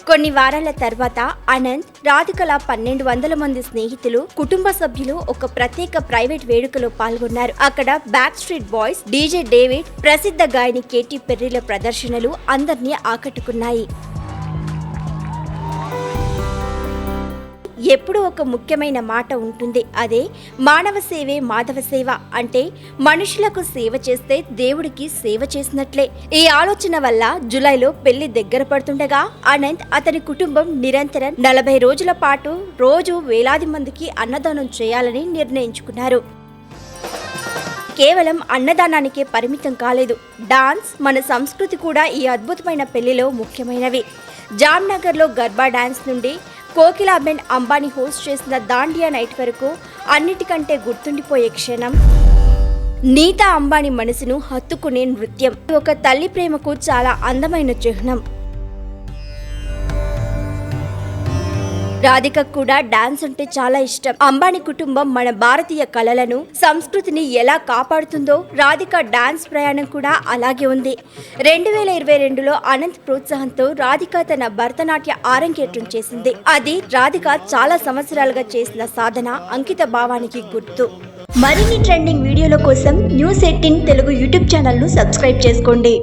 కొన్ని వారాల తర్వాత అనంత్, రాధికల 1200 మంది స్నేహితులు, కుటుంబ సభ్యులు ఒక ప్రత్యేక ప్రైవేట్ వేడుకలో పాల్గొన్నారు. అక్కడ back street boys, DJ David, ప్రసిద్ధ గాయని కేటీ పెర్రీల ప్రదర్శనలు అందరినీ ఆకట్టుకున్నాయి. ఎప్పుడూ ఒక ముఖ్యమైన మాట ఉంటుంది. అదే మానవ సేవే మాధవ సేవ. అంటే మనుషులకు సేవ చేస్తే దేవుడికి సేవ చేసినట్లే. ఈ ఆలోచన వల్ల జూలైలో పెళ్లి దగ్గర పడుతుండగా అనంత్, అతని కుటుంబం నిరంతరం 40 రోజుల పాటు రోజు వేలాది మందికి అన్నదానం చేయాలని నిర్ణయించుకున్నారు. కేవలం అన్నదానానికే పరిమితం కాలేదు. డాన్స్, మన సంస్కృతి కూడా ఈ అద్భుతమైన పెళ్లిలో ముఖ్యమైనవి. జామ్నగర్లో గర్బా డాన్స్ నుండి కోకిలాబెన్ అంబానీ హోస్ట్ చేసిన దాండియా నైట్ వరకు అన్నిటికంటే గుర్తుండిపోయే క్షణం నీతా అంబానీ మనసును హత్తుకునే నృత్యం. ఒక తల్లి ప్రేమకు చాలా అందమైన చిహ్నం. రాధికకు కూడా డాన్స్ అంటే చాలా ఇష్టం. అంబానీ కుటుంబం మన భారతీయ కళలను, సంస్కృతిని ఎలా కాపాడుతుందో రాధిక డాన్స్ ప్రయాణం కూడా అలాగే ఉంది. 2022లో అనంత్ ప్రోత్సాహంతో రాధిక తన భరతనాట్య ఆరంగేట్రం చేసింది. అది రాధిక చాలా సంవత్సరాలుగా చేసిన సాధన, అంకిత భావానికి గుర్తు. మరిన్ని ట్రెండింగ్ వీడియోల కోసం News18 తెలుగు యూట్యూబ్ ఛానల్ను సబ్స్క్రైబ్ చేసుకోండి.